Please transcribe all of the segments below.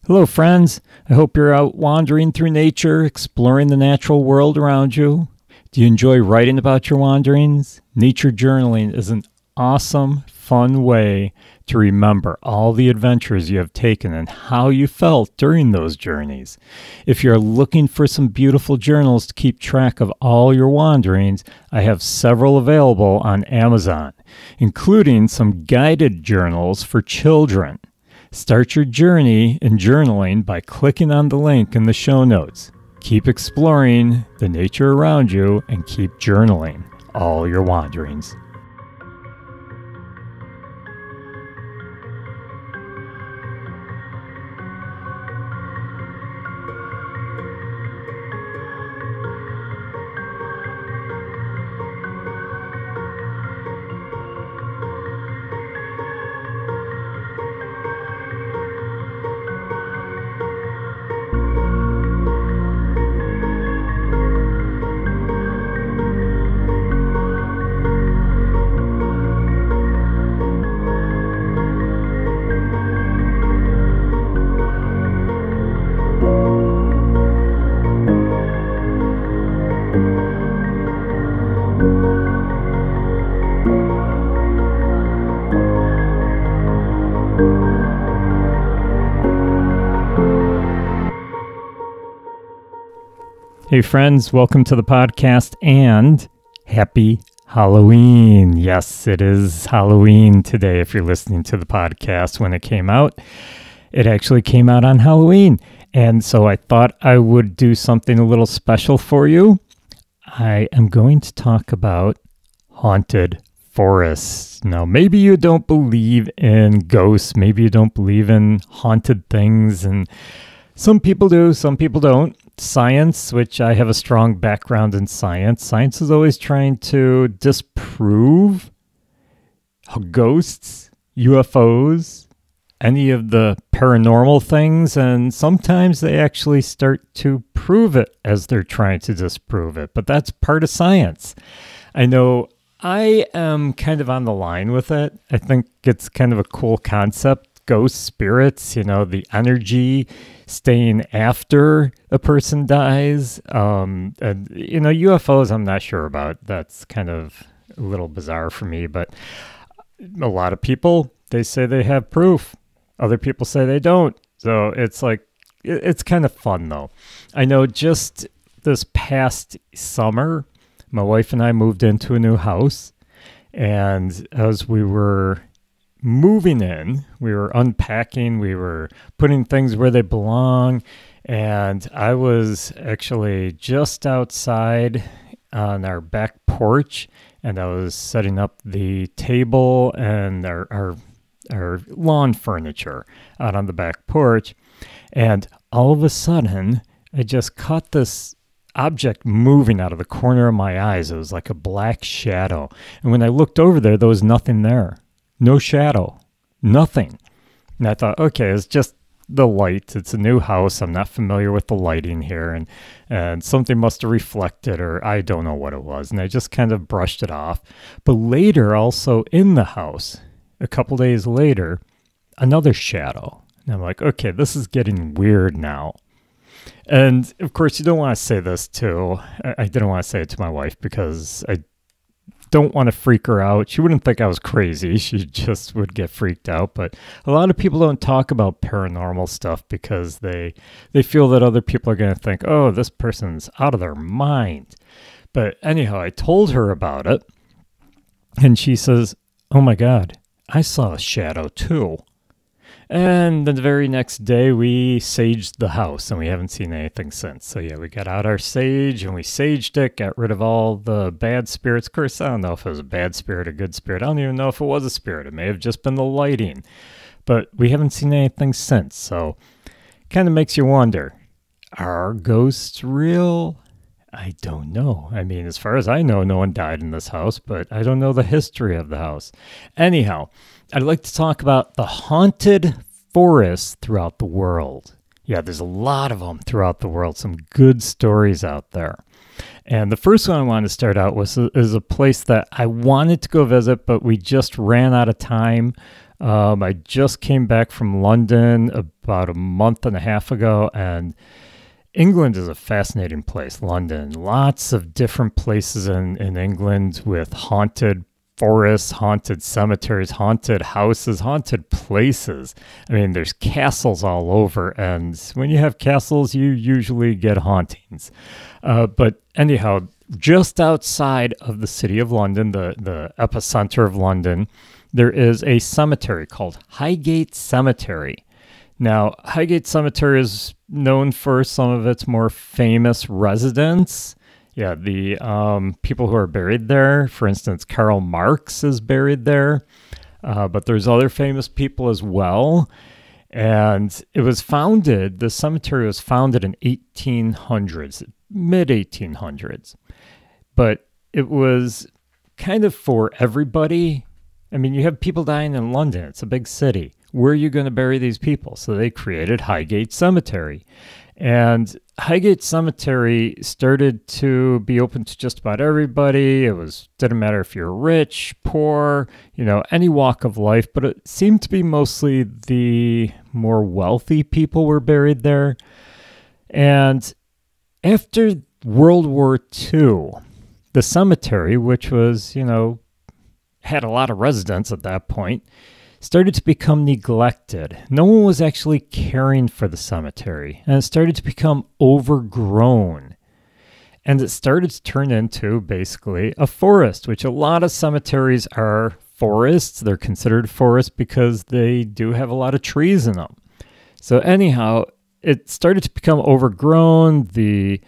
Hello, friends. I hope you're out wandering through nature, exploring the natural world around you. Do you enjoy writing about your wanderings? Nature journaling is an awesome, fun way to remember all the adventures you have taken and how you felt during those journeys. If you're looking for some beautiful journals to keep track of all your wanderings, I have several available on Amazon, including some guided journals for children. Start your journey in journaling by clicking on the link in the show notes. Keep exploring the nature around you and keep journaling all your wanderings. Hey friends, welcome to the podcast and happy Halloween. Yes, it is Halloween today if you're listening to the podcast when it came out. It actually came out on Halloween, and so I thought I would do something a little special for you. I am going to talk about haunted forests. Now, maybe you don't believe in ghosts, maybe you don't believe in haunted things, and some people do, some people don't. Science, which I have a strong background in science. Science is always trying to disprove ghosts, UFOs, any of the paranormal things, and sometimes they actually start to prove it as they're trying to disprove it. But that's part of science. I know I am kind of on the line with it. I think it's kind of a cool concept. Ghost spirits, the energy staying after a person dies. And UFOs, I'm not sure about. That's kind of a little bizarre for me, but a lot of people, they say they have proof. Other people say they don't. So it's like, it's kind of fun though. I know just this past summer, my wife and I moved into a new house, and as we were moving in, we were unpacking, we were putting things where they belong, and I was actually just outside on our back porch, and I was setting up the table and our lawn furniture out on the back porch, and all of a sudden I just caught this object moving out of the corner of my eyes. It was like a black shadow, and when I looked over there was nothing there. No shadow, nothing. And I thought, okay, it's just the light. It's a new house. I'm not familiar with the lighting here. And something must have reflected, or I don't know what it was. And I just kind of brushed it off. But later, also in the house, a couple days later, another shadow. And I'm like, okay, this is getting weird now. And of course, you don't want to say this to, I didn't want to say it to my wife because I don't want to freak her out. She wouldn't think I was crazy. She just would get freaked out. But a lot of people don't talk about paranormal stuff because they feel that other people are going to think, oh, this person's out of their mind. But anyhow, I told her about it, and she says, oh my God, I saw a shadow too. And the very next day, we saged the house, and we haven't seen anything since. So yeah, we got out our sage, and we saged it, got rid of all the bad spirits. Of course, I don't know if it was a bad spirit or good spirit. I don't even know if it was a spirit. It may have just been the lighting. But we haven't seen anything since, so kind of makes you wonder, are ghosts real? I don't know. I mean, as far as I know, no one died in this house, but I don't know the history of the house. Anyhow, I'd like to talk about the haunted forests throughout the world. Yeah, there's a lot of them throughout the world. Some good stories out there. And the first one I wanted to start out with is a place that I wanted to go visit, but we just ran out of time. I just came back from London about a month and a half ago, and England is a fascinating place, London. Lots of different places in England with haunted forests, haunted cemeteries, haunted houses, haunted places. I mean, there's castles all over, and when you have castles, you usually get hauntings. But anyhow, just outside of the city of London, the epicenter of London, there is a cemetery called Highgate Cemetery. Now, Highgate Cemetery is known for some of its more famous residents. Yeah, the people who are buried there, for instance, Karl Marx is buried there, but there's other famous people as well. And it was founded, the cemetery was founded in 1800s, mid-1800s. But it was kind of for everybody. I mean, you have people dying in London. It's a big city. Where are you going to bury these people? So they created Highgate Cemetery. And Highgate Cemetery started to be open to just about everybody. Didn't matter if you're rich, poor, any walk of life, but it seemed to be mostly the more wealthy people were buried there. And after World War II, the cemetery, which was, had a lot of residents at that point, started to become neglected. No one was actually caring for the cemetery, and it started to become overgrown. And it started to turn into basically a forest, which a lot of cemeteries are forests. They're considered forests because they do have a lot of trees in them. So anyhow, it started to become overgrown. The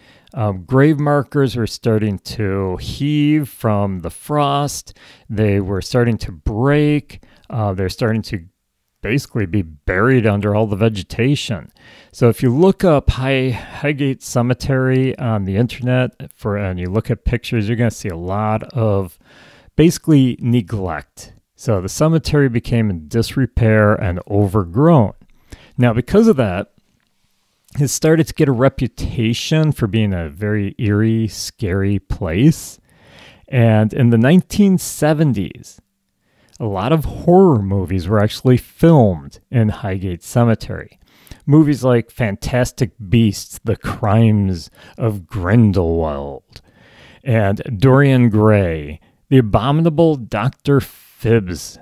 grave markers were starting to heave from the frost. They were starting to break. They're starting to basically be buried under all the vegetation. So if you look up Highgate Cemetery on the internet and you look at pictures, you're going to see a lot of basically neglect. So the cemetery became in disrepair and overgrown. Now, because of that, it started to get a reputation for being a very eerie, scary place. And in the 1970s, a lot of horror movies were actually filmed in Highgate Cemetery. Movies like Fantastic Beasts, The Crimes of Grindelwald, and Dorian Gray, The Abominable Dr. Phibbs,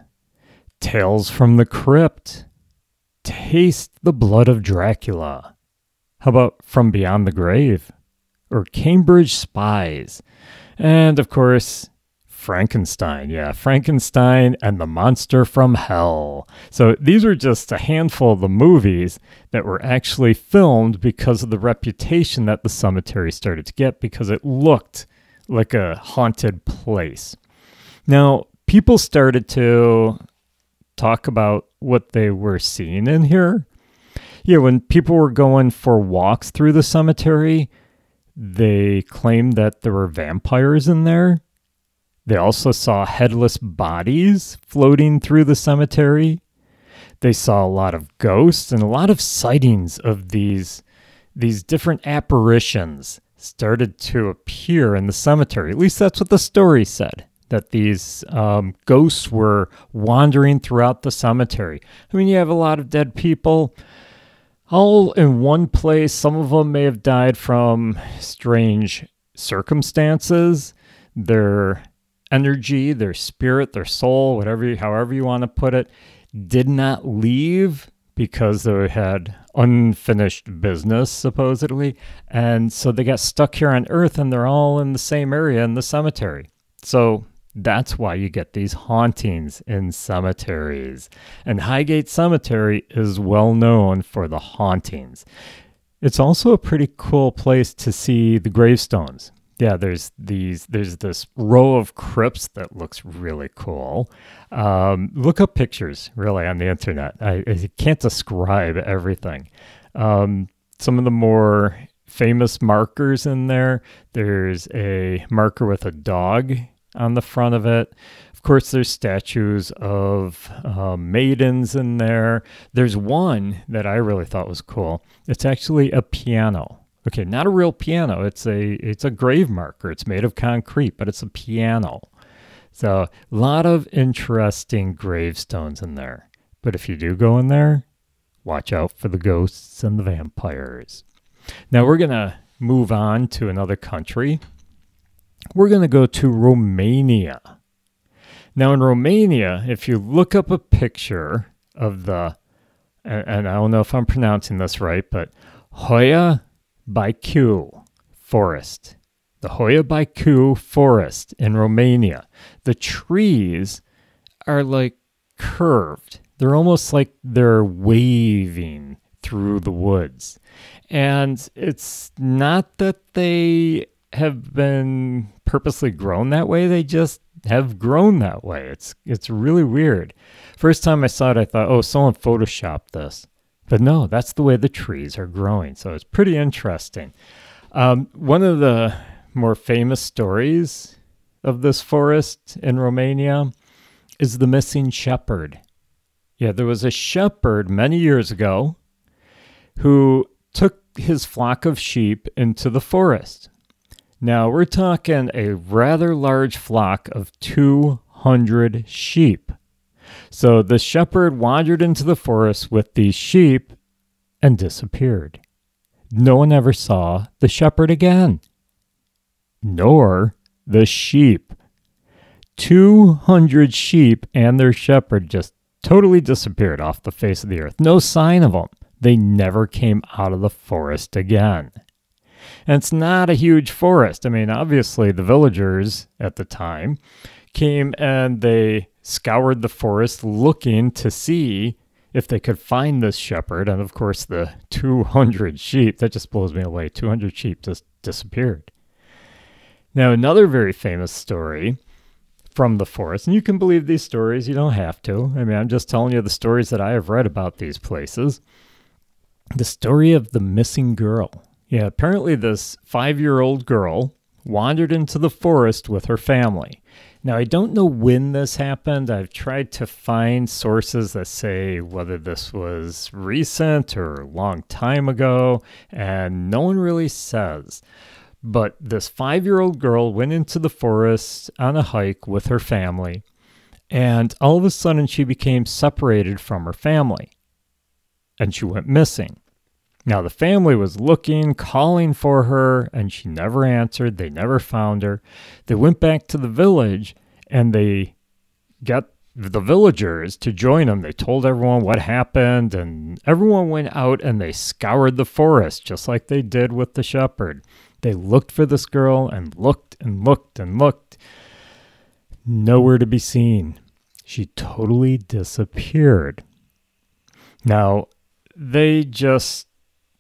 Tales from the Crypt, Taste the Blood of Dracula. How about From Beyond the Grave? Or Cambridge Spies? And, of course, Frankenstein. Yeah, Frankenstein and the Monster from Hell. So these were just a handful of the movies that were actually filmed because of the reputation that the cemetery started to get, because it looked like a haunted place. Now, people started to talk about what they were seeing in here. Yeah, when people were going for walks through the cemetery, they claimed that there were vampires in there. They also saw headless bodies floating through the cemetery. They saw a lot of ghosts, and a lot of sightings of these different apparitions started to appear in the cemetery. At least that's what the story said, that these ghosts were wandering throughout the cemetery. I mean, you have a lot of dead people all in one place. Some of them may have died from strange circumstances. Their energy, their spirit, their soul, however you want to put it, did not leave because they had unfinished business, supposedly. And so they got stuck here on Earth, and they're all in the same area in the cemetery. So that's why you get these hauntings in cemeteries. And Highgate Cemetery is well known for the hauntings. It's also a pretty cool place to see the gravestones. Yeah, there's this row of crypts that looks really cool. Look up pictures, really, on the internet. I can't describe everything. Some of the more famous markers in there, there's a marker with a dog on the front of it. Of course, there's statues of maidens in there. There's one that I really thought was cool. It's actually a piano. Okay, not a real piano. It's a grave marker. It's made of concrete, but it's a piano. So a lot of interesting gravestones in there. But if you do go in there, watch out for the ghosts and the vampires. Now we're going to move on to another country. We're going to go to Romania. Now in Romania, if you look up a picture of and I don't know if I'm pronouncing this right, but Hoia Baciu forest. The Hoia Baciu forest in Romania. The trees are like curved. They're almost like they're waving through the woods. And it's not that they have been purposely grown that way. They just have grown that way. It's really weird. First time I saw it, I thought, oh, someone photoshopped this. But no, that's the way the trees are growing. So it's pretty interesting. One of the more famous stories of this forest in Romania is the missing shepherd. Yeah, there was a shepherd many years ago who took his flock of sheep into the forest. Now, we're talking a rather large flock of 200 sheep. So the shepherd wandered into the forest with these sheep and disappeared. No one ever saw the shepherd again, nor the sheep. 200 sheep and their shepherd just totally disappeared off the face of the earth. No sign of them. They never came out of the forest again. And it's not a huge forest. I mean, obviously the villagers at the time came and they scoured the forest looking to see if they could find this shepherd. And of course, the 200 sheep, that just blows me away. 200 sheep just disappeared. Now, another very famous story from the forest, and you can believe these stories, you don't have to. I mean, I'm just telling you the stories that I have read about these places. The story of the missing girl. Yeah, apparently this 5-year-old girl wandered into the forest with her family. Now, I don't know when this happened. I've tried to find sources that say whether this was recent or a long time ago, and no one really says. But this 5-year-old girl went into the forest on a hike with her family, and all of a sudden she became separated from her family, and she went missing. Now, the family was looking, calling for her, and she never answered. They never found her. They went back to the village, and they got the villagers to join them. They told everyone what happened, and everyone went out and they scoured the forest, just like they did with the shepherd. They looked for this girl and looked and looked and looked. Nowhere to be seen. She totally disappeared. Now, they just,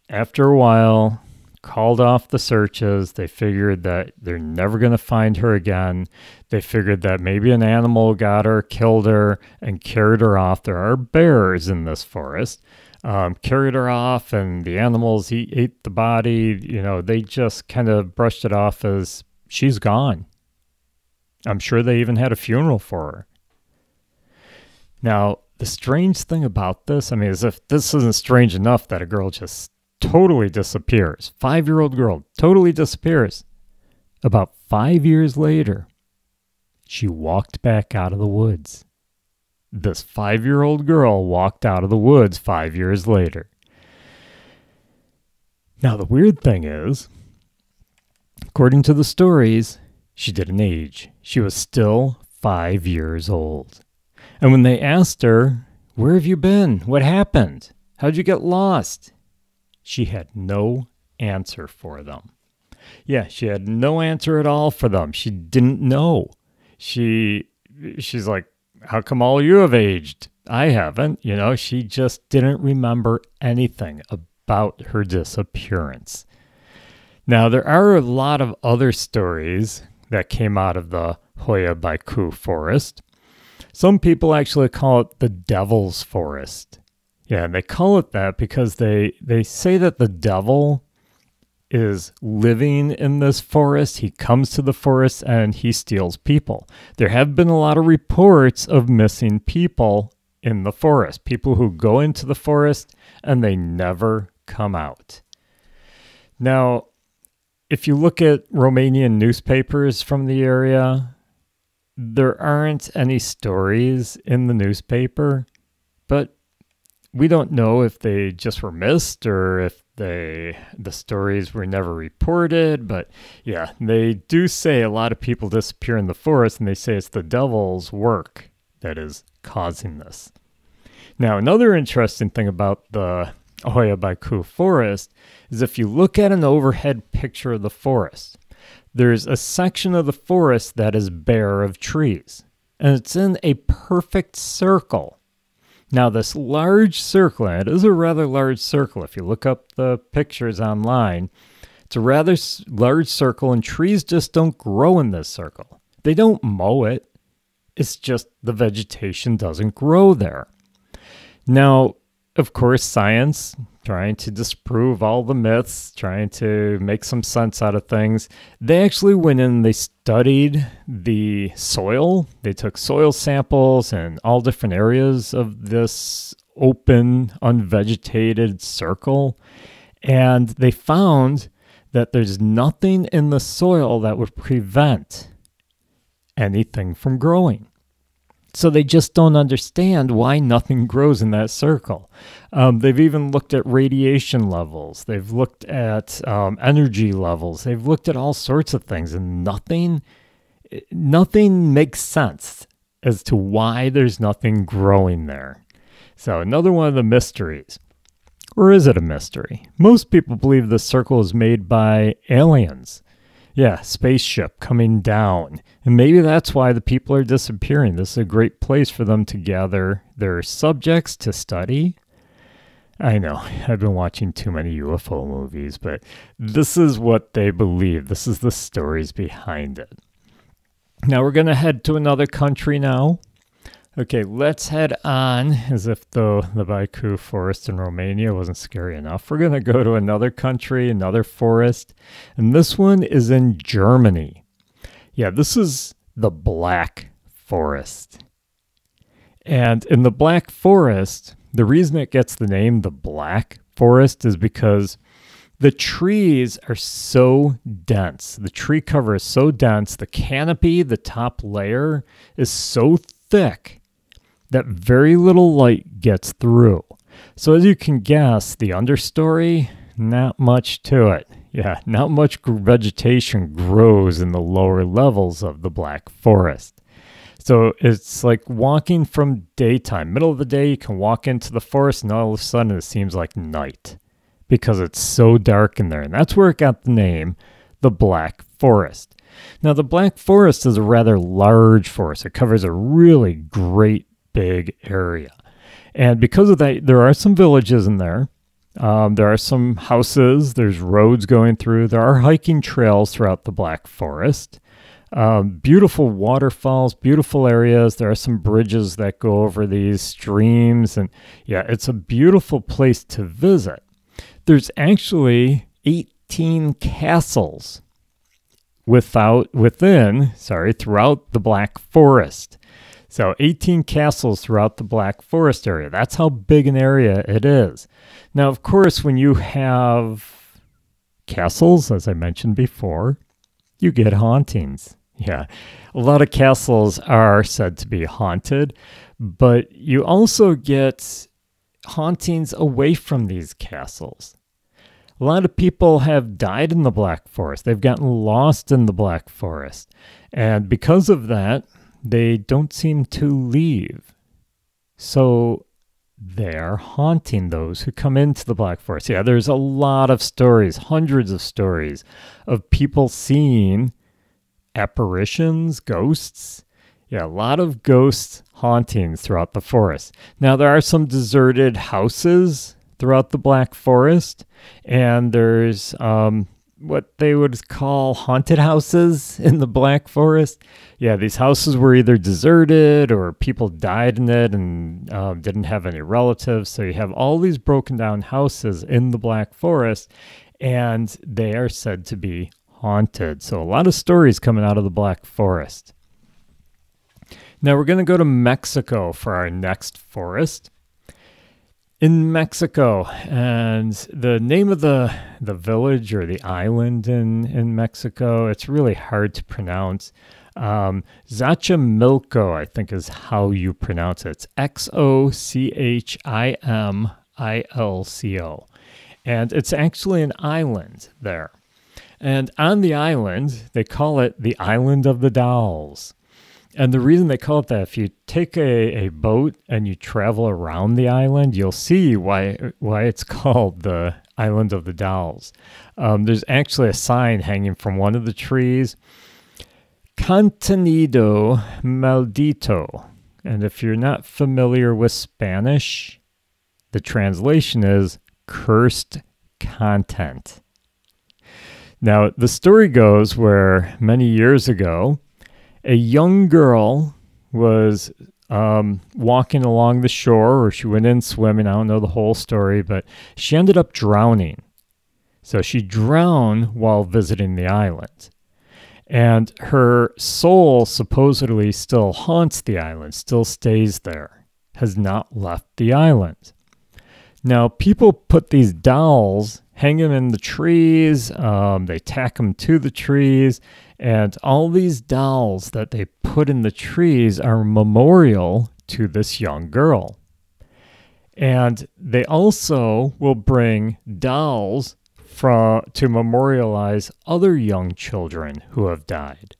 after a while, called off the searches. They figured that they're never going to find her again. They figured that maybe an animal got her, killed her, and carried her off. There are bears in this forest. Carried her off, and the animals ate the body. You know, they just kind of brushed it off as she's gone. I'm sure they even had a funeral for her. Now, the strange thing about this, I mean, as if this isn't strange enough that a girl just totally disappears. 5-year-old girl totally disappears. About 5 years later, she walked back out of the woods. This 5-year-old girl walked out of the woods 5 years later. Now, the weird thing is, according to the stories, she didn't age. She was still 5 years old. And when they asked her, "Where have you been? What happened? How'd you get lost?" She had no answer for them. Yeah, she had no answer at all for them. She didn't know. She's like, "How come all you have aged? I haven't." You know, she just didn't remember anything about her disappearance. Now, there are a lot of other stories that came out of the Hoia Baciu forest. Some people actually call it the Devil's Forest. Yeah, and they call it that because they say that the devil is living in this forest. He comes to the forest and he steals people. There have been a lot of reports of missing people in the forest. People who go into the forest and they never come out. Now, if you look at Romanian newspapers from the area, there aren't any stories in the newspaper, but we don't know if they just were missed or if the stories were never reported, but yeah, they do say a lot of people disappear in the forest, and they say it's the devil's work that is causing this. Now, another interesting thing about the Ohayabaku forest is if you look at an overhead picture of the forest, there's a section of the forest that is bare of trees, and it's in a perfect circle. Now, this large circle, and it is a rather large circle. If you look up the pictures online, it's a rather large circle, and trees just don't grow in this circle. They don't mow it. It's just the vegetation doesn't grow there. Now, of course, science, trying to disprove all the myths, trying to make some sense out of things, they actually went in and they studied the soil. They took soil samples in all different areas of this open, unvegetated circle, and they found that there's nothing in the soil that would prevent anything from growing. So they just don't understand why nothing grows in that circle. They've even looked at radiation levels. They've looked at energy levels. They've looked at all sorts of things, and nothing makes sense as to why there's nothing growing there. So another one of the mysteries. Or is it a mystery? Most people believe the circle is made by aliens. Yeah, spaceship coming down. And maybe that's why the people are disappearing. This is a great place for them to gather their subjects to study. I know, I've been watching too many UFO movies, but this is what they believe. This is the stories behind it. Now we're going to head to another country now. Okay, let's head on, as if the Baiku forest in Romania wasn't scary enough. We're going to go to another country, another forest, and this one is in Germany. Yeah, this is the Black Forest. And in the Black Forest, the reason it gets the name the Black Forest is because the trees are so dense. The tree cover is so dense, the canopy, the top layer, is so thick that very little light gets through. So as you can guess, the understory, not much to it. Yeah, not much vegetation grows in the lower levels of the Black Forest. So it's like walking from daytime. Middle of the day, you can walk into the forest, and all of a sudden it seems like night because it's so dark in there. And that's where it got the name, the Black Forest. Now, the Black Forest is a rather large forest. It covers a really great big area. And because of that, there are some villages in there. There are some houses. There's roads going through. There are hiking trails throughout the Black Forest. Beautiful waterfalls, beautiful areas. There are some bridges that go over these streams. And yeah, it's a beautiful place to visit. There's actually 18 castles throughout the Black Forest. So 18 castles throughout the Black Forest area. That's how big an area it is. Now, of course, when you have castles, as I mentioned before, you get hauntings. Yeah, a lot of castles are said to be haunted, but you also get hauntings away from these castles. A lot of people have died in the Black Forest. They've gotten lost in the Black Forest. And because of that, they don't seem to leave. So they're haunting those who come into the Black Forest. Yeah, there's a lot of stories, hundreds of stories of people seeing apparitions, ghosts. Yeah, a lot of ghost hauntings throughout the forest. Now, there are some deserted houses throughout the Black Forest, and there's what they would call haunted houses in the Black Forest. Yeah, these houses were either deserted or people died in it and didn't have any relatives. So you have all these broken down houses in the Black Forest, and they are said to be haunted. So a lot of stories coming out of the Black Forest. Now we're going to go to Mexico for our next forest. In Mexico, and the name of the village or the island in Mexico, it's really hard to pronounce. Xochimilco, I think is how you pronounce it. It's Xochimilco. And it's actually an island there. And on the island, they call it the Island of the Dolls. And the reason they call it that, if you take a boat and you travel around the island, you'll see why it's called the Island of the Dolls. There's actually a sign hanging from one of the trees, Contenido Maldito. And if you're not familiar with Spanish, the translation is cursed content. Now, the story goes where many years ago, a young girl was walking along the shore, or she went in swimming. I don't know the whole story, but she ended up drowning. So she drowned while visiting the island. And her soul supposedly still haunts the island, still stays there, has not left the island. Now, people put these dolls, hang them in the trees, they tack them to the trees, and all these dolls that they put in the trees are memorial to this young girl. And they also will bring dolls to memorialize other young children who have died.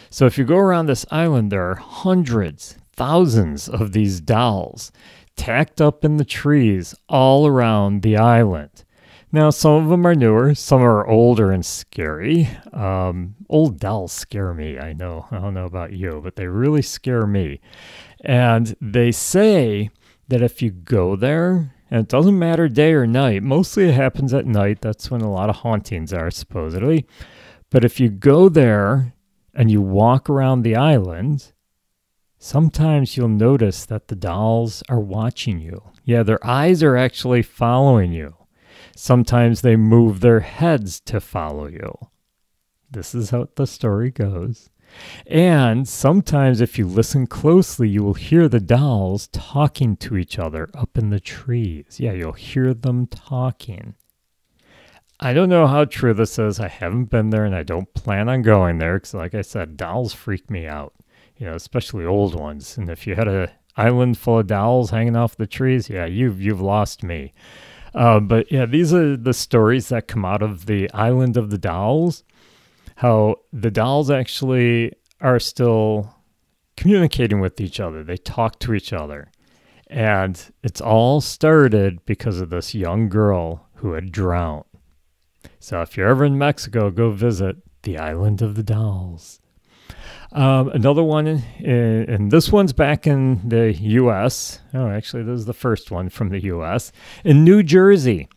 So if you go around this island, there are hundreds, thousands of these dolls tacked up in the trees all around the island. Now, some of them are newer, some are older and scary. Old dolls scare me, I know. I don't know about you, but they really scare me. And they say that if you go there, and it doesn't matter day or night, mostly it happens at night, that's when a lot of hauntings are, supposedly. But if you go there and you walk around the island, sometimes you'll notice that the dolls are watching you. Yeah, their eyes are actually following you. Sometimes they move their heads to follow you. This is how the story goes. And sometimes if you listen closely, you will hear the dolls talking to each other up in the trees. Yeah, you'll hear them talking. I don't know how true this is. I haven't been there and I don't plan on going there because, like I said, dolls freak me out. You know, especially old ones. And if you had an island full of dolls hanging off the trees, yeah, you've lost me. But yeah, these are the stories that come out of the Island of the Dolls. How the dolls actually are still communicating with each other. They talk to each other. And it's all started because of this young girl who had drowned. So if you're ever in Mexico, go visit the Island of the Dolls. Another one, and this one's back in the U.S. Oh, actually, this is the first one from the U.S. In New Jersey.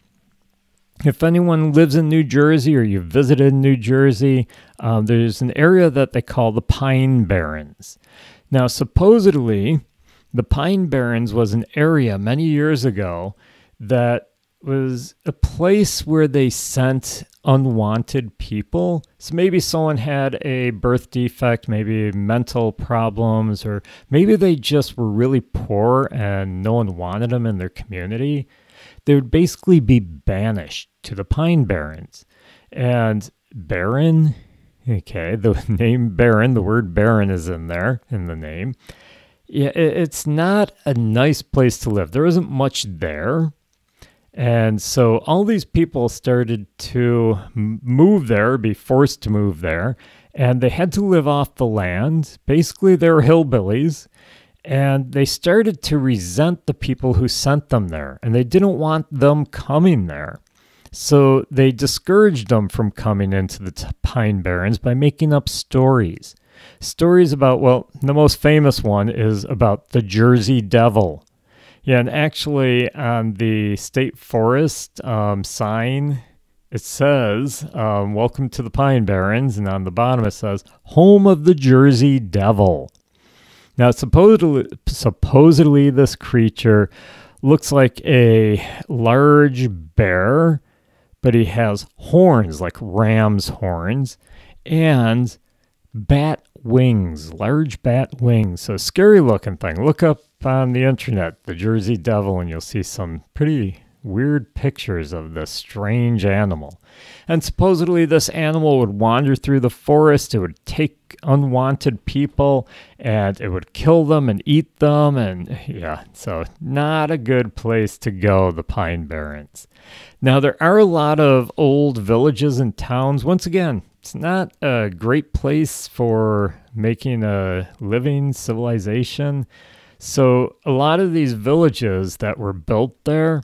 If anyone lives in New Jersey or you've visited New Jersey, there's an area that they call the Pine Barrens. Now, supposedly, the Pine Barrens was an area many years ago that was a place where they sent unwanted people. So maybe someone had a birth defect, maybe mental problems, or maybe they just were really poor and no one wanted them in their community. They would basically be banished to the Pine Barrens. And barren, okay, the name barren, the word barren is in there, in the name. Yeah, it's not a nice place to live. There isn't much there. And so all these people started to move there, be forced to move there, and they had to live off the land. Basically, they were hillbillies, and they started to resent the people who sent them there, and they didn't want them coming there. So they discouraged them from coming into the Pine Barrens by making up stories. Stories about, well, the most famous one is about the Jersey Devil. Yeah, and actually on the state forest sign, it says, welcome to the Pine Barrens, and on the bottom it says, home of the Jersey Devil. Now, supposedly this creature looks like a large bear, but he has horns, like ram's horns, and bat wings, large bat wings. So scary looking thing. Look up on the internet, the Jersey Devil, and you'll see some pretty weird pictures of this strange animal. And supposedly this animal would wander through the forest, it would take unwanted people, and it would kill them and eat them, and yeah, so not a good place to go, the Pine Barrens. Now, there are a lot of old villages and towns. Once again, it's not a great place for making a living civilization. So a lot of these villages that were built there,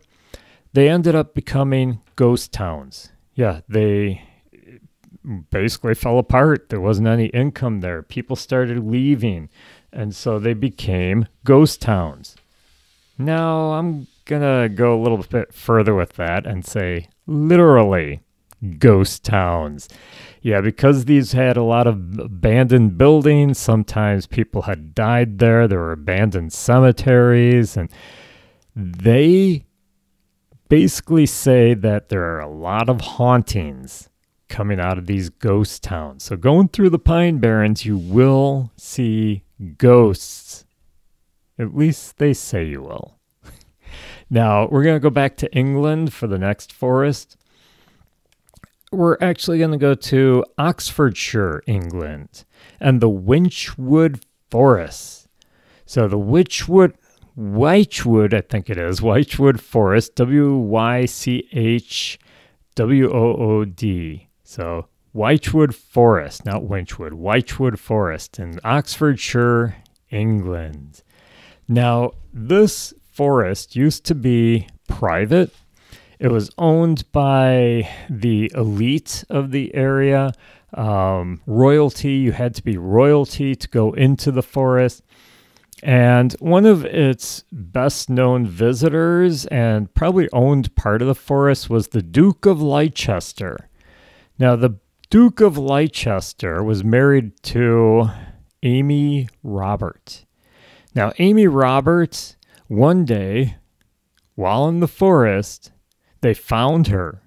they ended up becoming ghost towns. Yeah, they basically fell apart. There wasn't any income there. People started leaving, and so they became ghost towns. Now, I'm going to go a little bit further with that and say literally ghost towns. Yeah, because these had a lot of abandoned buildings, sometimes people had died there. There were abandoned cemeteries, and they basically say that there are a lot of hauntings coming out of these ghost towns. So going through the Pine Barrens, you will see ghosts. At least they say you will. Now, we're going to go back to England for the next forest. We're actually going to go to Oxfordshire, England, and the Wychwood Forest. So the Wychwood, I think it is, Wychwood Forest, Wychwood. So Wychwood Forest, not Winchwood, Wychwood Forest in Oxfordshire, England. Now, this forest used to be private. It was owned by the elite of the area. Royalty, you had to be royalty to go into the forest. And one of its best known visitors and probably owned part of the forest was the Duke of Leicester. Now, the Duke of Leicester was married to Amy Robert. Now, Amy Roberts, one day, while in the forest, they found her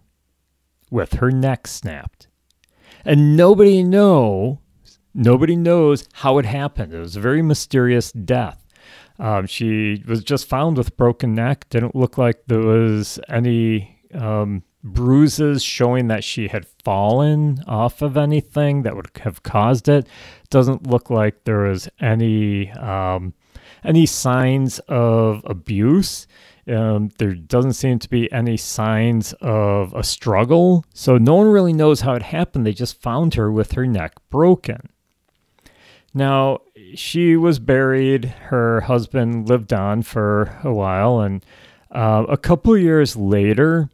with her neck snapped. And nobody knows how it happened. It was a very mysterious death. She was just found with broken neck. Didn't look like there was any bruises showing that she had fallen off of anything that would have caused it. Doesn't look like there was any signs of abuse. There doesn't seem to be any signs of a struggle. So no one really knows how it happened. They just found her with her neck broken. Now, she was buried. Her husband lived on for a while. And a couple years later,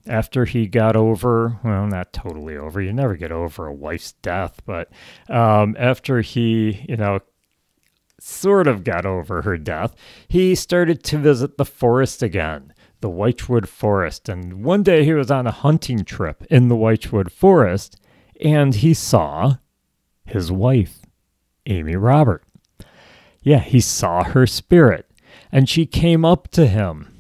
after he got over, well, not totally over. You never get over a wife's death. But after he, sort of got over her death, he started to visit the forest again, the Wychwood Forest. And one day he was on a hunting trip in the Wychwood Forest, and he saw his wife, Amy Robert. Yeah, he saw her spirit, and she came up to him,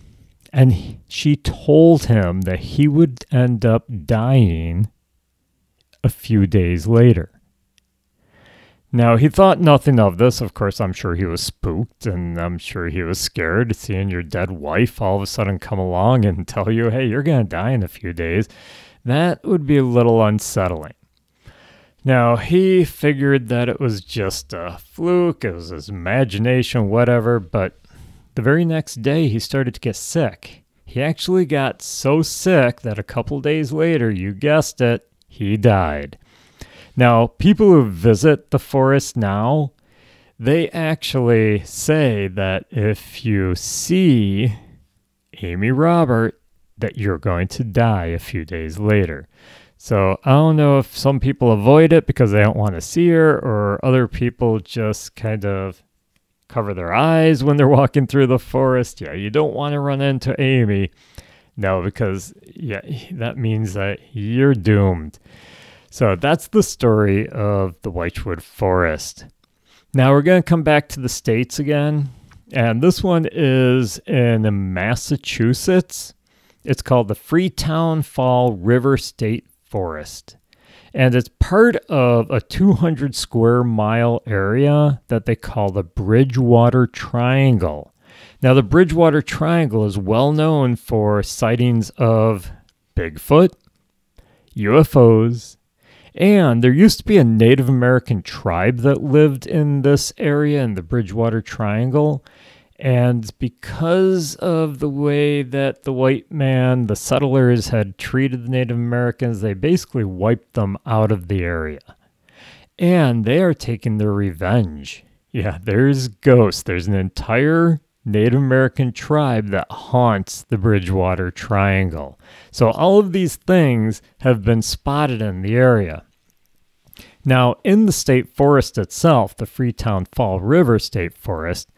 and she told him that he would end up dying a few days later. Now, he thought nothing of this. Of course, I'm sure he was spooked, and I'm sure he was scared seeing your dead wife all of a sudden come along and tell you, hey, you're going to die in a few days. That would be a little unsettling. Now, he figured that it was just a fluke, it was his imagination, whatever, but the very next day he started to get sick. He actually got so sick that a couple days later, you guessed it, he died. Now, people who visit the forest now, they actually say that if you see Amy Robert, that you're going to die a few days later. So I don't know if some people avoid it because they don't want to see her, or other people just kind of cover their eyes when they're walking through the forest. Yeah, you don't want to run into Amy. No, because yeah, that means that you're doomed. So that's the story of the Wychwood Forest. Now we're going to come back to the States again. And this one is in Massachusetts. It's called the Freetown Fall River State Forest. And it's part of a 200 square mile area that they call the Bridgewater Triangle. Now, the Bridgewater Triangle is well known for sightings of Bigfoot, UFOs, and there used to be a Native American tribe that lived in this area in the Bridgewater Triangle. And because of the way that the white man, the settlers, had treated the Native Americans, they basically wiped them out of the area. And they are taking their revenge. Yeah, there's ghosts. There's an entire Native American tribe that haunts the Bridgewater Triangle. So all of these things have been spotted in the area. Now, in the state forest itself, the Freetown Fall River State Forest,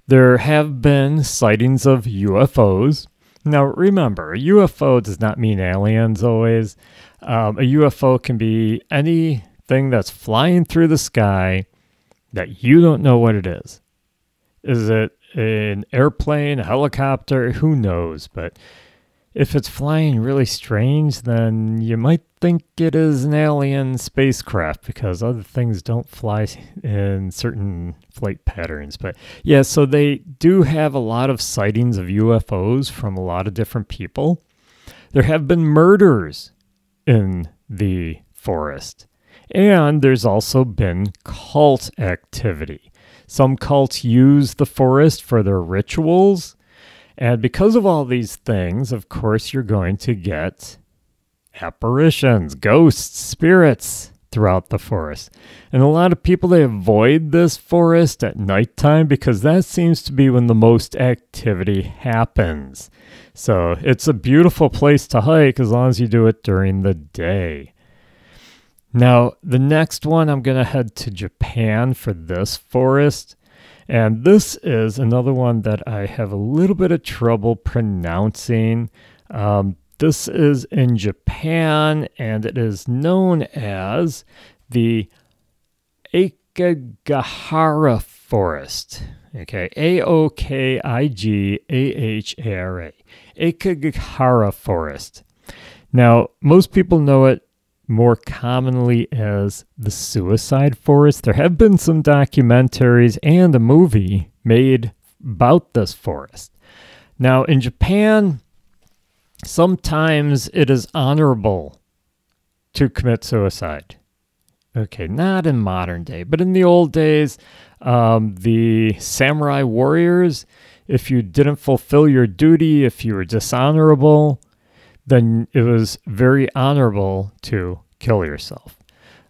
there have been sightings of UFOs. Now, remember, a UFO does not mean aliens always. A UFO can be anything that's flying through the sky that you don't know what it is. Is it an airplane, a helicopter? Who knows? But if it's flying really strange, then you might think it is an alien spacecraft because other things don't fly in certain flight patterns. But yeah, so they do have a lot of sightings of UFOs from a lot of different people. There have been murders in the forest, and there's also been cult activity. Some cults use the forest for their rituals. And because of all these things, of course, you're going to get apparitions, ghosts, spirits throughout the forest. And a lot of people, they avoid this forest at nighttime because that seems to be when the most activity happens. So it's a beautiful place to hike as long as you do it during the day. Now, the next one, I'm going to head to Japan for this forest. And this is another one that I have a little bit of trouble pronouncing. This is in Japan, and it is known as the Aokigahara Forest. Okay, Aokigahara. Aokigahara Forest. Now, most people know it more commonly as the Suicide Forest. There have been some documentaries and a movie made about this forest. Now, in Japan, sometimes it is honorable to commit suicide. Okay, not in modern day, but in the old days, the samurai warriors, if you didn't fulfill your duty, if you were dishonorable, then it was very honorable to kill yourself.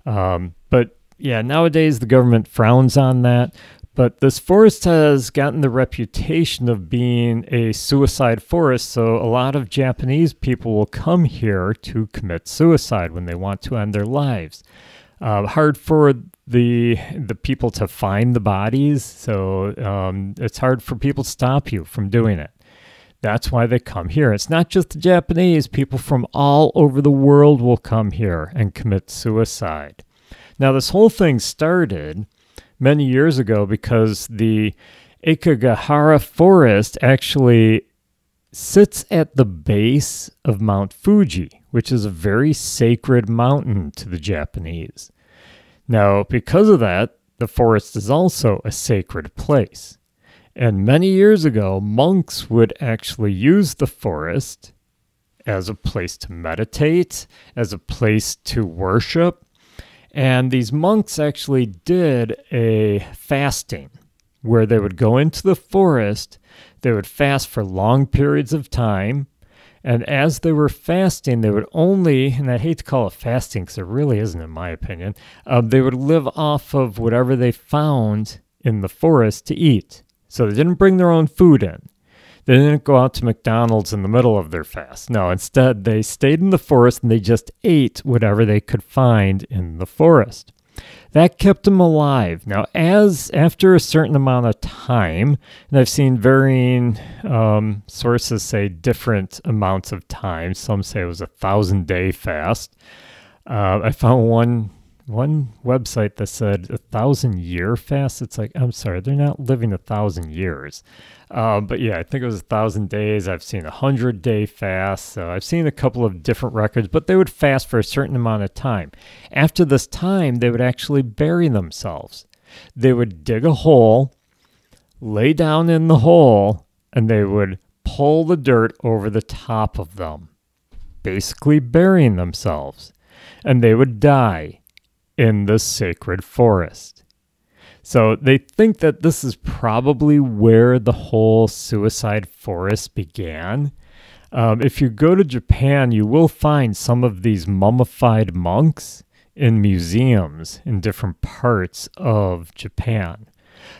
But yeah, nowadays the government frowns on that. But this forest has gotten the reputation of being a suicide forest, so a lot of Japanese people will come here to commit suicide when they want to end their lives. Hard for the people to find the bodies, so it's hard for people to stop you from doing it. That's why they come here. It's not just the Japanese. People from all over the world will come here and commit suicide. Now, this whole thing started many years ago because the Aokigahara Forest actually sits at the base of Mount Fuji, which is a very sacred mountain to the Japanese. Now, because of that, the forest is also a sacred place. And many years ago, monks would actually use the forest as a place to meditate, as a place to worship. And these monks actually did a fasting where they would go into the forest, they would fast for long periods of time, and as they were fasting, they would only, and I hate to call it fasting because it really isn't in my opinion, they would live off of whatever they found in the forest to eat. So they didn't bring their own food in. They didn't go out to McDonald's in the middle of their fast. No, instead they stayed in the forest and they just ate whatever they could find in the forest. That kept them alive. Now, after a certain amount of time, and I've seen varying sources say different amounts of time. Some say it was a 1,000-day fast. I found one website that said 1,000-year fast. It's like, I'm sorry, they're not living 1,000 years. But yeah, I think it was 1,000 days. I've seen 100-day fast. So I've seen a couple of different records, but they would fast for a certain amount of time. After this time, they would actually bury themselves. They would dig a hole, lay down in the hole, and they would pull the dirt over the top of them, basically burying themselves, and they would die in the sacred forest. So they think that this is probably where the whole suicide forest began. If you go to Japan, you will find some of these mummified monks in museums in different parts of Japan.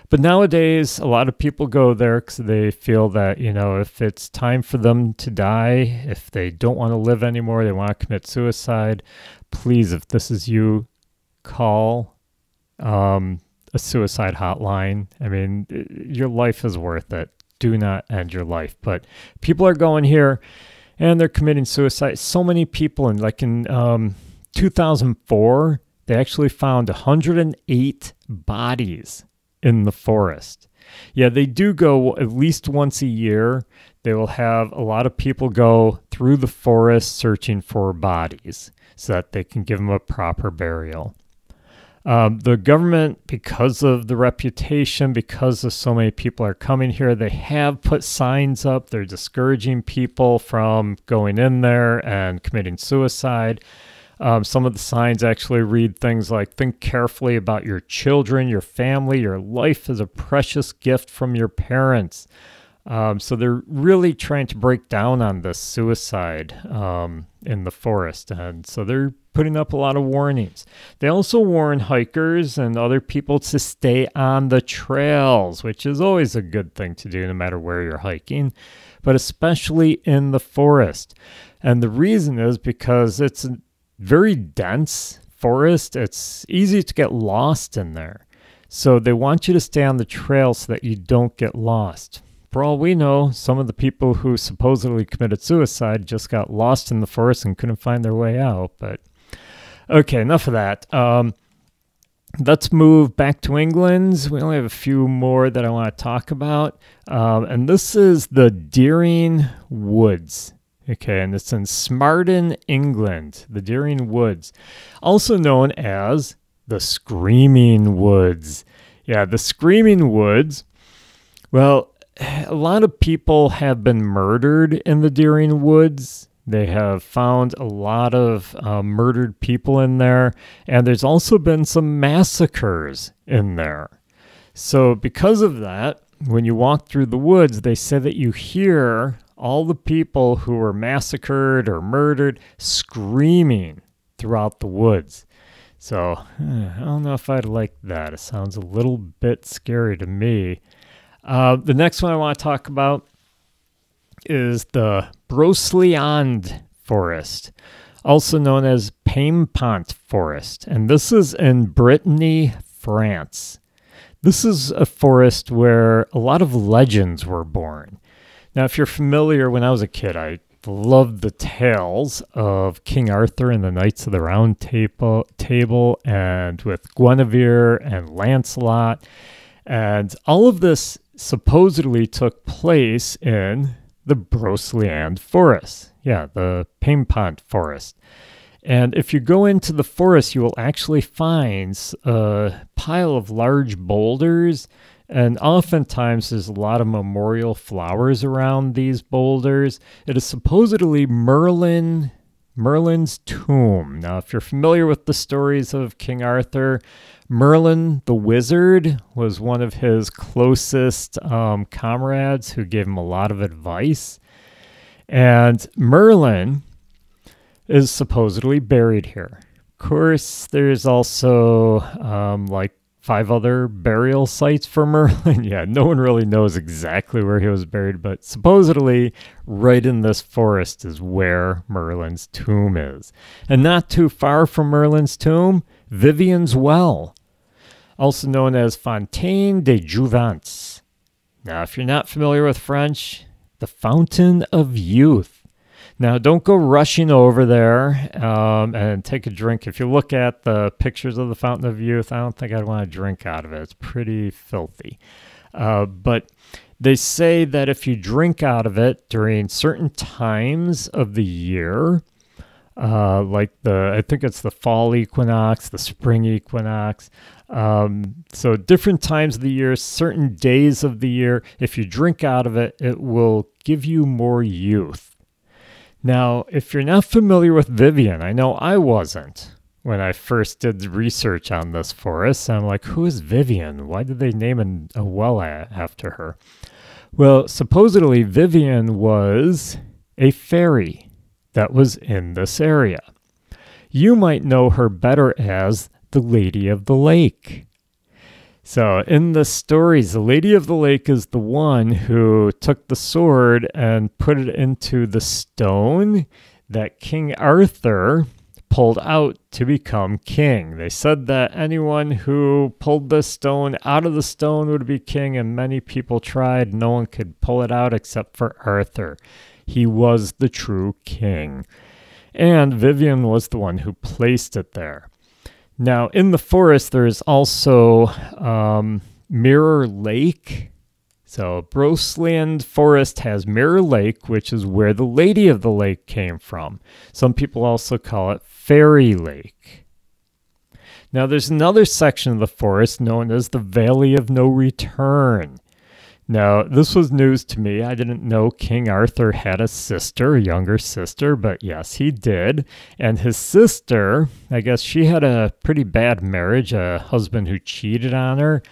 But nowadays, a lot of people go there because they feel that, if it's time for them to die, if they don't want to live anymore, they want to commit suicide, please, if this is you, call a suicide hotline. I mean, your life is worth it. Do not end your life. But people are going here and they're committing suicide. So many people, and like in 2004, they actually found 108 bodies in the forest. Yeah, they do go at least once a year. They will have a lot of people go through the forest searching for bodies so that they can give them a proper burial. The government, because of the reputation, because of so many people are coming here, they have put signs up. They're discouraging people from going in there and committing suicide. Some of the signs actually read things like, think carefully about your children, your family, your life is a precious gift from your parents. So they're really trying to break down on this suicide in the forest. And so they're putting up a lot of warnings. They also warn hikers and other people to stay on the trails, which is always a good thing to do no matter where you're hiking, but especially in the forest. And the reason is because it's a very dense forest. It's easy to get lost in there. So they want you to stay on the trail so that you don't get lost. For all we know, some of the people who supposedly committed suicide just got lost in the forest and couldn't find their way out. But okay, enough of that. Let's move back to England. We only have a few more that I want to talk about. And this is the Deering Woods. Okay, and it's in Smarden, England, the Deering Woods, also known as the Screaming Woods. Yeah, the Screaming Woods. Well, a lot of people have been murdered in the Deering Woods. They have found a lot of murdered people in there, and there's also been some massacres in there. So because of that, when you walk through the woods, they say that you hear all the people who were massacred or murdered screaming throughout the woods. So I don't know if I'd like that. It sounds a little bit scary to me. The next one I want to talk about is the Brocéliande Forest, also known as Paimpont Forest. And this is in Brittany, France. This is a forest where a lot of legends were born. Now, if you're familiar, when I was a kid, I loved the tales of King Arthur and the Knights of the Round Table, and with Guinevere and Lancelot. And all of this supposedly took place in the Brocéliande Forest. Yeah, the Paimpont Forest. And if you go into the forest, you will actually find a pile of large boulders. And oftentimes there's a lot of memorial flowers around these boulders. It is supposedly Merlin's tomb. Now, if you're familiar with the stories of King Arthur, Merlin the wizard was one of his closest comrades who gave him a lot of advice. And Merlin is supposedly buried here. Of course, there's also like 5 other burial sites for Merlin. Yeah, no one really knows exactly where he was buried, but supposedly right in this forest is where Merlin's tomb is. And not too far from Merlin's tomb, Vivian's Well, also known as Fontaine de Jouvence. Now, if you're not familiar with French, the Fountain of Youth. Now, don't go rushing over there and take a drink. If you look at the pictures of the Fountain of Youth, I don't think I'd want to drink out of it. It's pretty filthy. But they say that if you drink out of it during certain times of the year, like I think it's the fall equinox, the spring equinox, So different times of the year, certain days of the year, if you drink out of it, it will give you more youth. Now, if you're not familiar with Vivian, I know I wasn't when I first did research on this forest. I'm like, who is Vivian? Why did they name a well after her? Well, supposedly Vivian was a fairy that was in this area. You might know her better as the Lady of the Lake. So in the stories, the Lady of the Lake is the one who took the sword and put it into the stone that King Arthur pulled out to become king. They said that anyone who pulled the stone out of the stone would be king, and many people tried. No one could pull it out except for Arthur. He was the true king. And Vivian was the one who placed it there. Now, in the forest, there's also Mirror Lake. So, Brosland Forest has Mirror Lake, which is where the Lady of the Lake came from. Some people also call it Fairy Lake. Now, there's another section of the forest known as the Valley of No Return. Now, this was news to me. I didn't know King Arthur had a sister, a younger sister, but yes, he did. And his sister, I guess she had a pretty bad marriage, a husband who cheated on her.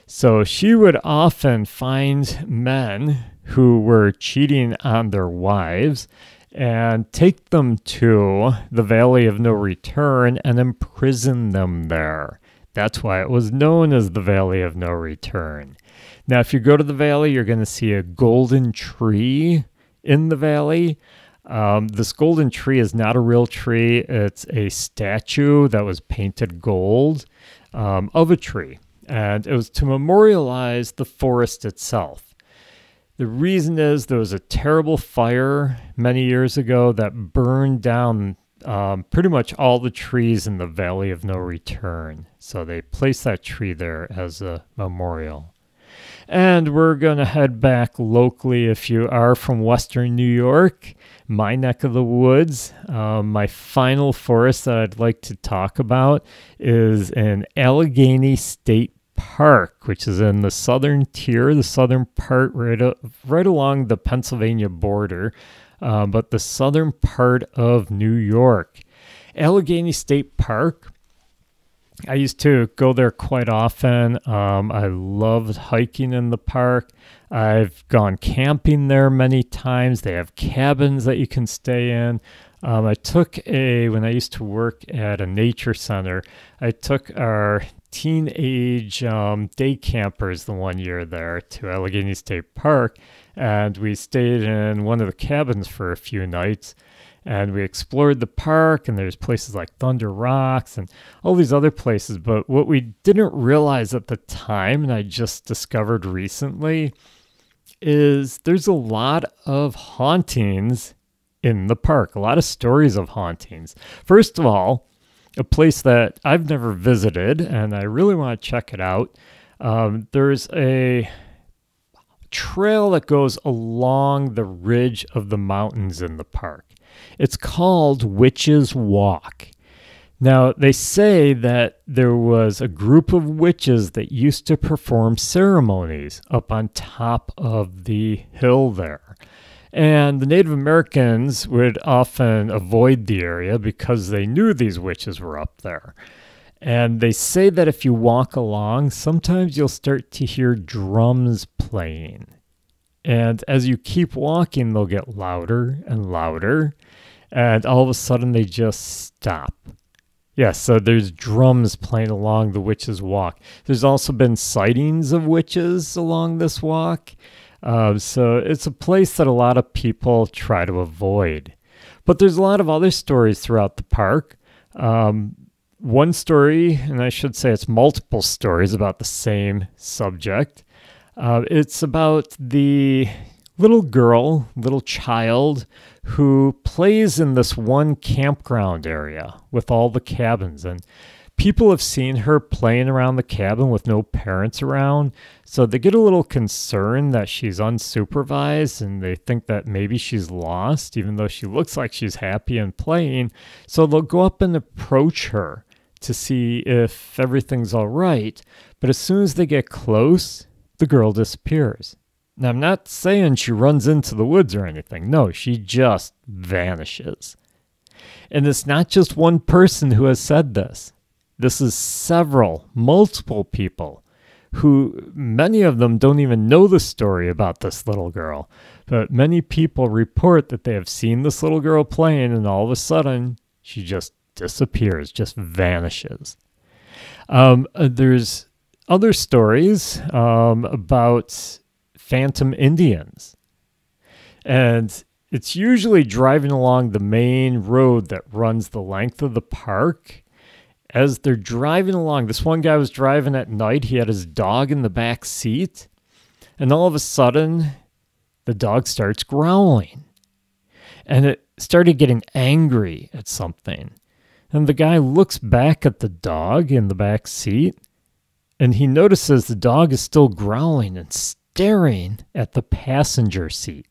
So she would often find men who were cheating on their wives and take them to the Valley of No Return and imprison them there. That's why it was known as the Valley of No Return. Now, if you go to the valley, you're going to see a golden tree in the valley. This golden tree is not a real tree. It's a statue that was painted gold of a tree. And it was to memorialize the forest itself. The reason is there was a terrible fire many years ago that burned down pretty much all the trees in the Valley of No Return. So they placed that tree there as a memorial. And we're going to head back locally if you are from Western New York, my neck of the woods. My final forest that I'd like to talk about is in Allegheny State Park, which is in the southern tier, the southern part right along the Pennsylvania border, but the southern part of New York. Allegheny State Park, I used to go there quite often. I loved hiking in the park. I've gone camping there many times. They have cabins that you can stay in. When I used to work at a nature center, I took our teenage day campers the one year there to Allegheny State Park, and we stayed in one of the cabins for a few nights. And we explored the park, and there's places like Thunder Rocks and all these other places. But what we didn't realize at the time, and I just discovered recently, is there's a lot of hauntings in the park, a lot of stories of hauntings. First of all, a place that I've never visited, and I really want to check it out. There's a trail that goes along the ridge of the mountains in the park. It's called Witch's Walk. Now, they say that there was a group of witches that used to perform ceremonies up on top of the hill there. And the Native Americans would often avoid the area because they knew these witches were up there. And they say that if you walk along, sometimes you'll start to hear drums playing. And as you keep walking, they'll get louder and louder. And all of a sudden, they just stop. Yeah, so there's drums playing along the Witch's Walk. There's also been sightings of witches along this walk. So it's a place that a lot of people try to avoid. But there's a lot of other stories throughout the park. One story, and I should say it's multiple stories about the same subject. It's about the little child who plays in this one campground area with all the cabins. And people have seen her playing around the cabin with no parents around. So they get a little concerned that she's unsupervised, and they think that maybe she's lost, even though she looks like she's happy and playing. So they'll go up and approach her to see if everything's all right. But as soon as they get close, the girl disappears. Now, I'm not saying she runs into the woods or anything. No, she just vanishes. And it's not just one person who has said this. This is multiple people who, many of them don't even know the story about this little girl. But many people report that they have seen this little girl playing, and all of a sudden, she just disappears, just vanishes. There's other stories about phantom Indians. And it's usually driving along the main road that runs the length of the park. As they're driving along, this one guy was driving at night. He had his dog in the back seat. And all of a sudden, the dog starts growling. And it started getting angry at something. And the guy looks back at the dog in the back seat. And he notices the dog is still growling and staring at the passenger seat.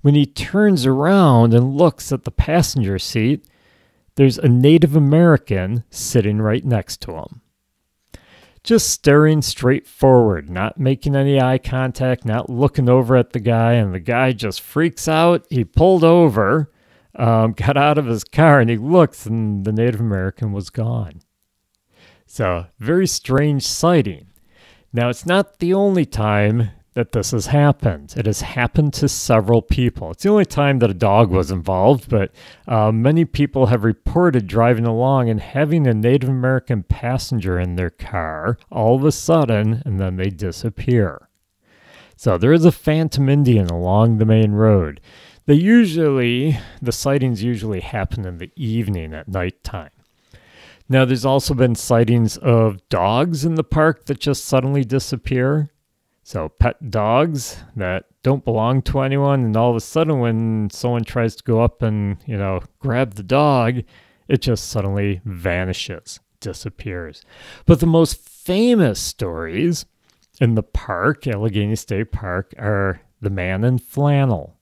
When he turns around and looks at the passenger seat, there's a Native American sitting right next to him. Just staring straight forward, not making any eye contact, not looking over at the guy, and the guy just freaks out. He pulled over, got out of his car, and he looks, and the Native American was gone. So, very strange sighting. Now, it's not the only time that this has happened. It has happened to several people. It's the only time that a dog was involved, but many people have reported driving along and having a Native American passenger in their car all of a sudden, and then they disappear. So there is a phantom Indian along the main road. The sightings usually happen in the evening at nighttime. Now, there's also been sightings of dogs in the park that just suddenly disappear. So pet dogs that don't belong to anyone, and all of a sudden when someone tries to go up and, grab the dog, it just suddenly vanishes, disappears. But the most famous stories in the park, Allegheny State Park, are the man in flannel.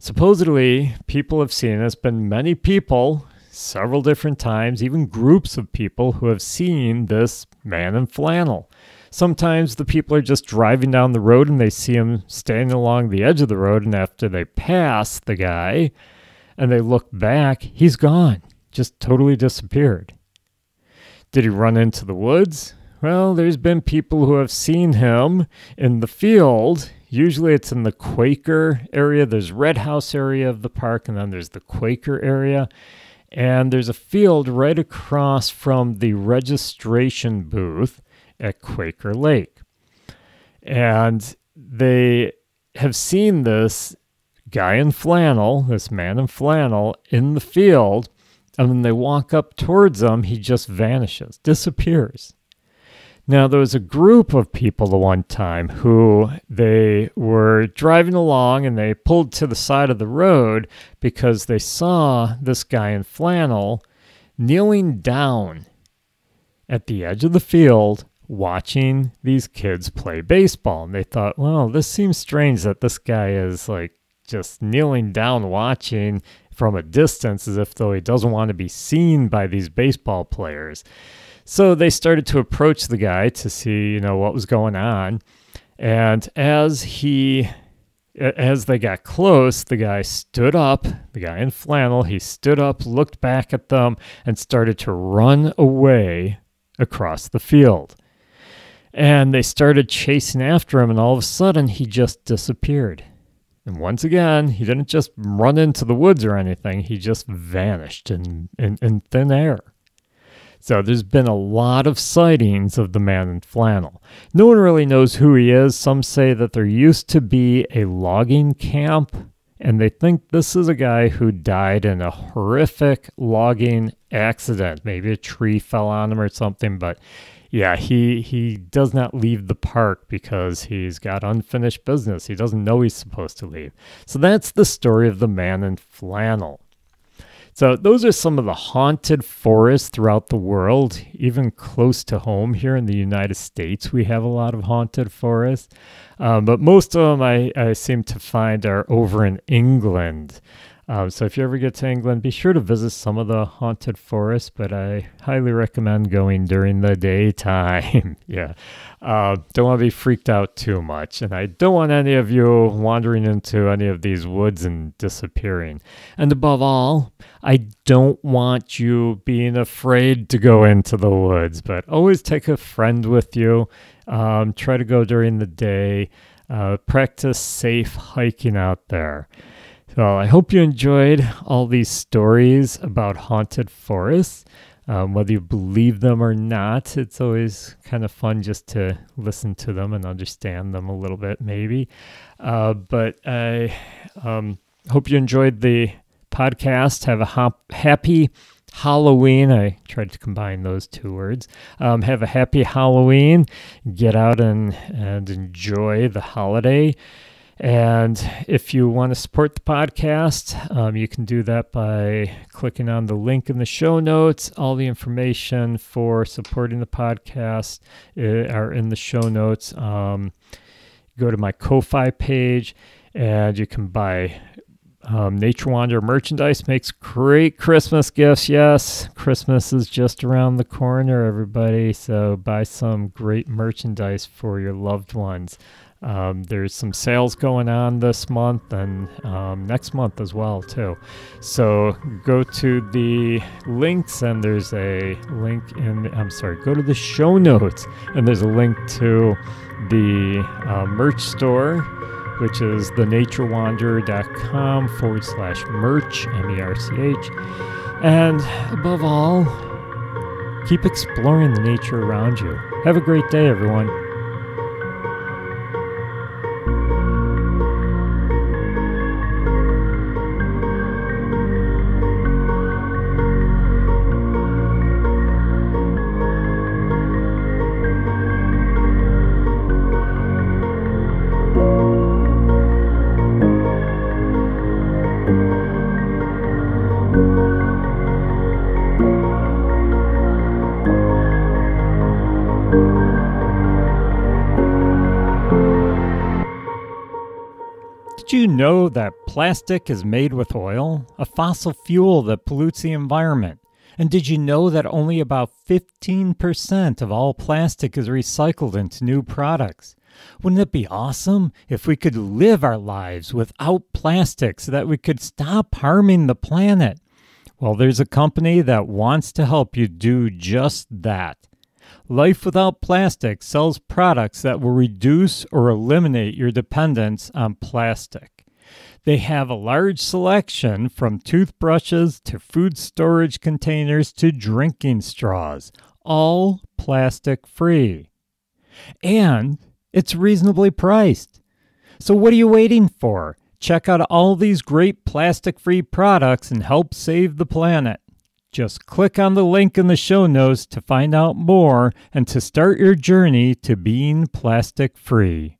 Supposedly, people have seen it. It's been many people, several different times, even groups of people who have seen this man in flannel. Sometimes the people are just driving down the road and they see him standing along the edge of the road, and after they pass the guy and they look back, he's gone, just totally disappeared. Did he run into the woods? Well, there's been people who have seen him in the field. Usually it's in the Quaker area. There's Red House area of the park, and then there's the Quaker area. And there's a field right across from the registration booth at Quaker Lake. And they have seen this guy in flannel, this man in flannel, in the field, and when they walk up towards him, he just vanishes, disappears. Now, there was a group of people the one time who they were driving along and they pulled to the side of the road because they saw this guy in flannel kneeling down at the edge of the field watching these kids play baseball. And they thought, well, this seems strange that this guy is just kneeling down watching from a distance as if though he doesn't want to be seen by these baseball players. So they started to approach the guy to see, what was going on. And as they got close, the guy stood up, the guy in flannel, he stood up, looked back at them, and started to run away across the field. And they started chasing after him, and all of a sudden, he just disappeared. And once again, he didn't just run into the woods or anything, he just vanished in thin air. So there's been a lot of sightings of the man in flannel. No one really knows who he is. Some say that there used to be a logging camp, and they think this is a guy who died in a horrific logging accident. Maybe a tree fell on him or something, but yeah, he does not leave the park because he's got unfinished business. He doesn't know he's supposed to leave. So that's the story of the man in flannel. So those are some of the haunted forests throughout the world, even close to home here in the United States. We have a lot of haunted forests, but most of them I seem to find are over in England. So if you ever get to England, be sure to visit some of the haunted forests, but I highly recommend going during the daytime. Yeah. Don't want to be freaked out too much. And I don't want any of you wandering into any of these woods and disappearing. And above all, I don't want you being afraid to go into the woods, but always take a friend with you. Try to go during the day. Practice safe hiking out there. So I hope you enjoyed all these stories about haunted forests. Whether you believe them or not, it's always kind of fun just to listen to them and understand them a little bit, maybe. But I hope you enjoyed the podcast. Have a happy Halloween. I tried to combine those two words. Have a happy Halloween. Get out and enjoy the holiday. And if you want to support the podcast, you can do that by clicking on the link in the show notes. All the information for supporting the podcast are in the show notes. Go to my Ko-Fi page, and you can buy Nature Wanderer merchandise. Makes great Christmas gifts. Yes, Christmas is just around the corner, everybody. So buy some great merchandise for your loved ones. There's some sales going on this month and next month as well, too. So go to the links, and there's a link go to the show notes, and there's a link to the merch store, which is thenaturewanderer.com/merch, MERCH. And above all, keep exploring the nature around you. Have a great day, everyone. Did you know that plastic is made with oil, a fossil fuel that pollutes the environment? And did you know that only about 15% of all plastic is recycled into new products? Wouldn't it be awesome if we could live our lives without plastic so that we could stop harming the planet? Well, there's a company that wants to help you do just that. Life Without Plastic sells products that will reduce or eliminate your dependence on plastic. They have a large selection from toothbrushes to food storage containers to drinking straws, all plastic free. And it's reasonably priced. So what are you waiting for? Check out all these great plastic-free products and help save the planet. Just click on the link in the show notes to find out more and to start your journey to being plastic-free.